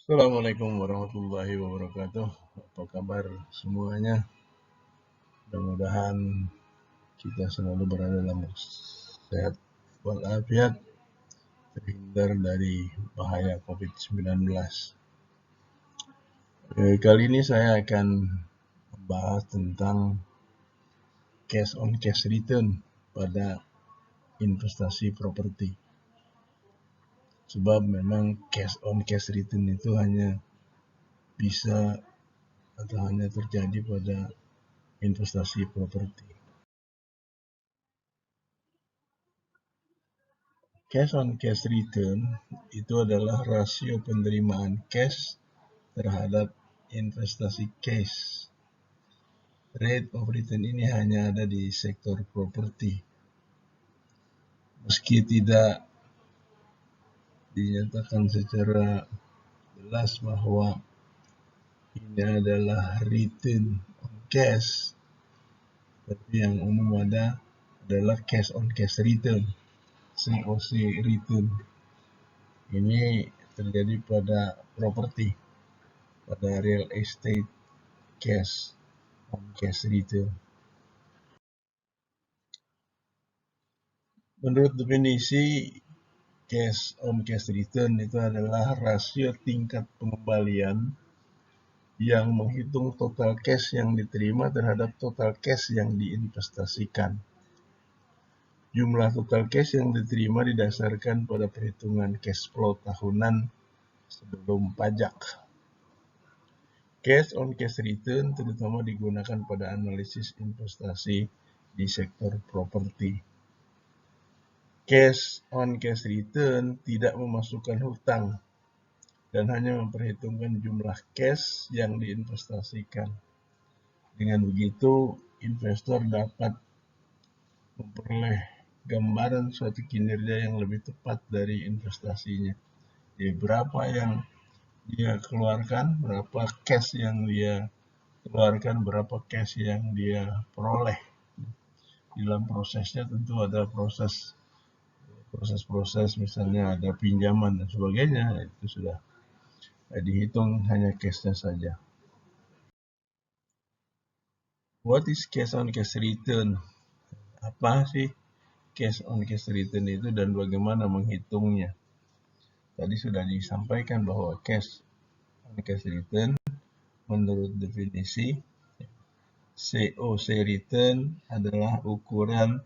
Assalamualaikum warahmatullahi wabarakatuh. Apa kabar semuanya? Mudah-mudahan kita selalu berada dalam sehat walafiat, terhindar dari bahaya COVID-19. Kali ini saya akan membahas tentang cash on cash return pada investasi properti. Sebab memang cash on cash return itu hanya bisa atau hanya terjadi pada investasi properti. Cash on cash return itu adalah rasio penerimaan cash terhadap investasi cash. Rate of return ini hanya ada di sektor properti. Meski tidak dinyatakan secara jelas bahwa ini adalah return on cash, tapi yang umum adalah cash on cash return, COC return. Ini terjadi pada properti, pada real estate cash on cash return. Menurut definisi, cash on cash return itu adalah rasio tingkat pengembalian yang menghitung total cash yang diterima terhadap total cash yang diinvestasikan. Jumlah total cash yang diterima didasarkan pada perhitungan cash flow tahunan sebelum pajak. Cash on cash return terutama digunakan pada analisis investasi di sektor properti. Cash on cash return tidak memasukkan hutang dan hanya memperhitungkan jumlah cash yang diinvestasikan. Dengan begitu, investor dapat memperoleh gambaran suatu kinerja yang lebih tepat dari investasinya. Jadi berapa yang dia keluarkan, berapa cash yang dia keluarkan, berapa cash yang dia peroleh. Dalam prosesnya tentu ada proses misalnya ada pinjaman dan sebagainya, itu sudah dihitung hanya cashnya saja. What is cash on cash return? Apa sih cash on cash return itu dan bagaimana menghitungnya? Tadi sudah disampaikan bahwa cash on cash return menurut definisi COC return adalah ukuran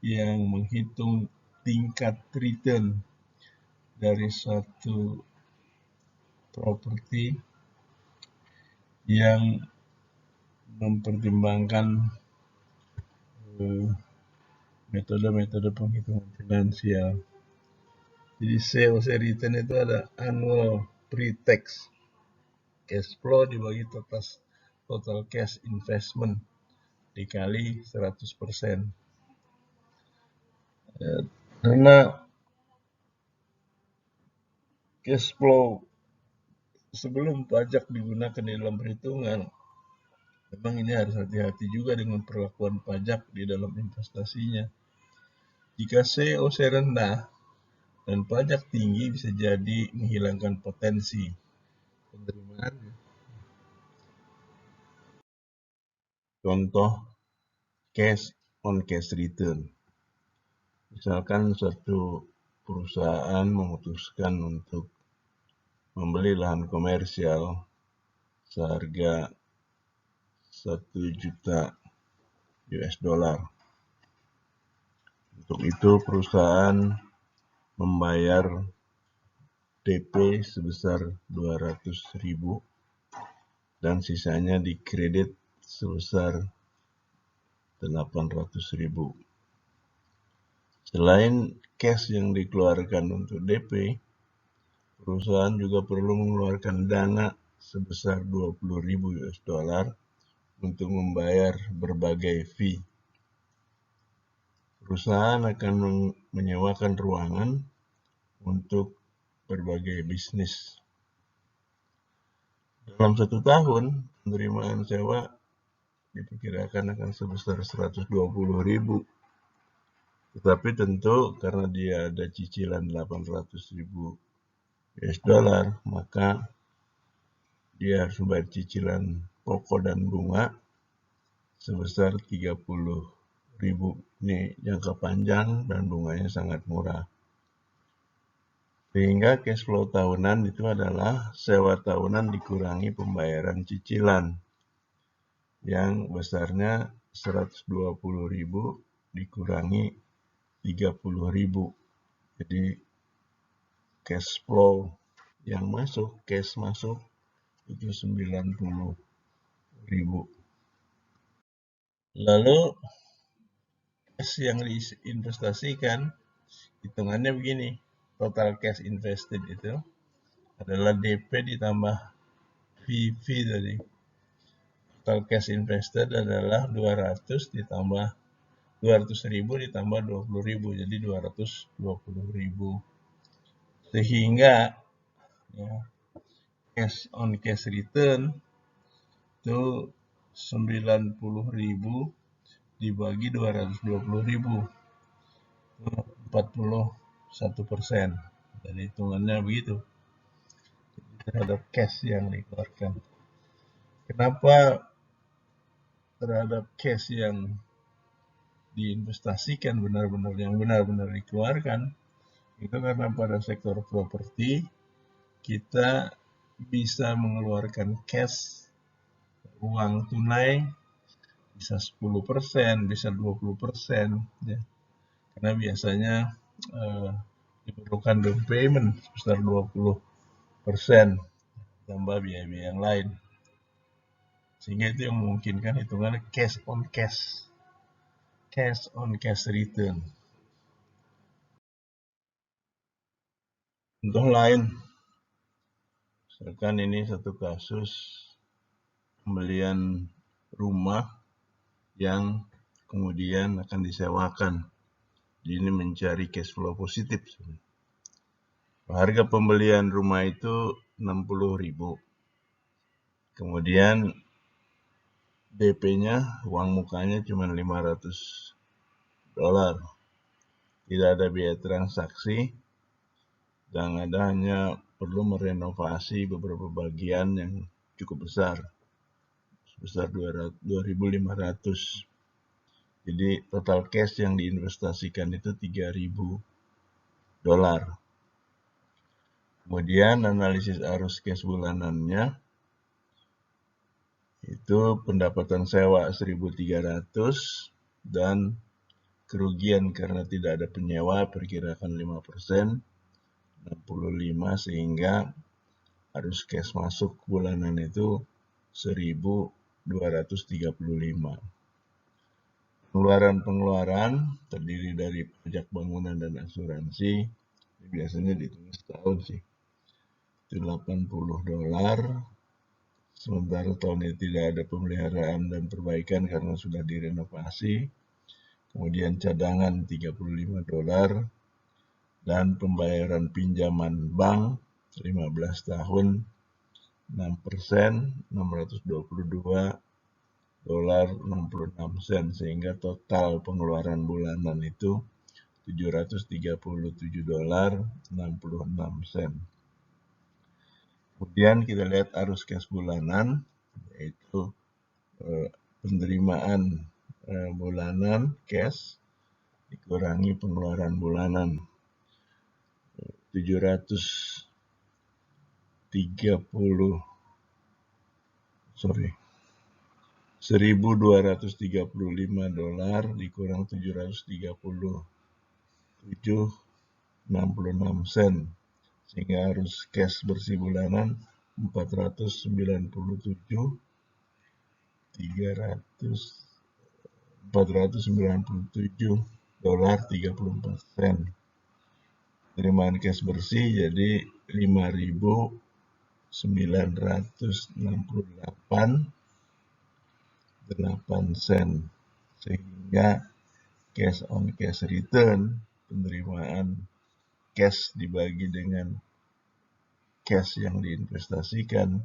yang menghitung tingkat return dari suatu properti yang mempertimbangkan metode-metode penghitungan finansial. Jadi COC return itu ada annual pre-tax cash flow dibagi total cash investment dikali 100%. Karena cash flow sebelum pajak digunakan di dalam perhitungan, memang ini harus hati-hati juga dengan perlakuan pajak di dalam investasinya. Jika COC rendah dan pajak tinggi bisa jadi menghilangkan potensi penerimaan. Contoh cash on cash return. Misalkan suatu perusahaan memutuskan untuk membeli lahan komersial seharga 1 juta US dollar. Untuk itu perusahaan membayar DP sebesar 200.000 dan sisanya dikredit sebesar 800.000. Selain cash yang dikeluarkan untuk DP, perusahaan juga perlu mengeluarkan dana sebesar 20.000 US dollar untuk membayar berbagai fee. Perusahaan akan menyewakan ruangan untuk berbagai bisnis. Dalam 1 tahun, penerimaan sewa diperkirakan akan sebesar 120.000. Tetapi tentu karena dia ada cicilan 800.000 US dollar, maka dia harus membayar cicilan pokok dan bunga sebesar 30.000. Ini jangka panjang dan bunganya sangat murah. Sehingga cash flow tahunan itu adalah sewa tahunan dikurangi pembayaran cicilan yang besarnya 120.000 dikurangi 30.000. Jadi cash flow yang masuk, cash masuk itu 90.000. Lalu cash yang diinvestasikan hitungannya begini. Total cash invested itu adalah DP ditambah VV tadi. Total cash invested adalah 200 ditambah 200.000 ditambah 20.000, jadi 220.000. Sehingga ya, cash on cash return itu 90.000 dibagi 220.000, 41%. Jadi hitungannya begitu terhadap cash yang dikeluarkan. Kenapa terhadap cash yang diinvestasikan yang benar-benar dikeluarkan? Itu karena pada sektor properti kita bisa mengeluarkan cash, uang tunai bisa 10%, bisa 20%, ya. Karena biasanya diperlukan down payment sebesar 20% tambah biaya-biaya yang lain. Sehingga itu yang memungkinkan hitungan cash on cash return. Contoh lain, misalkan ini satu kasus pembelian rumah yang kemudian akan disewakan. Ini mencari cash flow positif. Harga pembelian rumah itu 60.000. Kemudian DP-nya, uang mukanya cuma $500. Tidak ada biaya transaksi, dan hanya perlu merenovasi beberapa bagian yang cukup besar, sebesar 2.500. Jadi total cash yang diinvestasikan itu $3.000. Kemudian analisis arus cash bulanannya, itu pendapatan sewa 1.300 dan kerugian karena tidak ada penyewa perkirakan 5%, 65, sehingga arus cash masuk bulanan itu 1.235. Pengeluaran terdiri dari pajak bangunan dan asuransi, biasanya dihitung setahun sih, itu $80. Sementara tahun ini tidak ada pemeliharaan dan perbaikan karena sudah direnovasi. Kemudian cadangan $35 dan pembayaran pinjaman bank 15 tahun 6%, $622.66, sehingga total pengeluaran bulanan itu $737.66. Kemudian kita lihat arus cash bulanan, yaitu penerimaan bulanan cash dikurangi pengeluaran bulanan. 1.235 dikurang 737,66 sehingga harus cash bersih bulanan 497,34 penerimaan cash bersih jadi 5.968,8 sehingga cash on cash return, penerimaan cash dibagi dengan cash yang diinvestasikan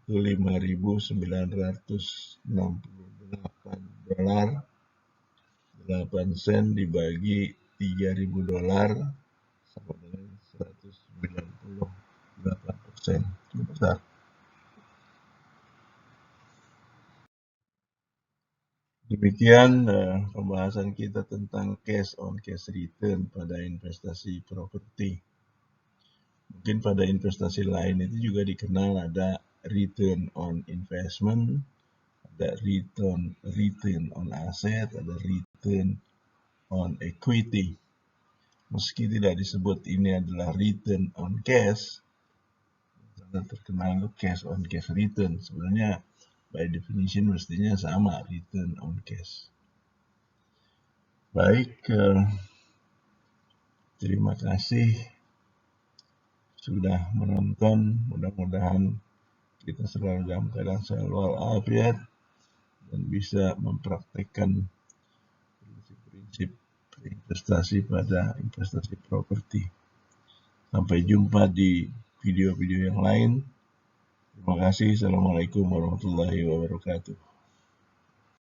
itu $5.968 dibagi $3.000 sama dengan 198%. Cukup besar. Demikian pembahasan kita tentang cash on cash return pada investasi properti. Mungkin pada investasi lain itu juga dikenal ada return on investment, ada return on asset, ada return on equity. Meski tidak disebut ini adalah return on cash, karena terkenal cash on cash return, sebenarnya by definition mestinya sama, return on cash. Baik, terima kasih sudah menonton. Mudah-mudahan kita selalu dalam keadaan sehat walafiat dan bisa mempraktekkan prinsip-prinsip investasi pada investasi properti. Sampai jumpa di video-video yang lain. Terima kasih. Assalamualaikum warahmatullahi wabarakatuh.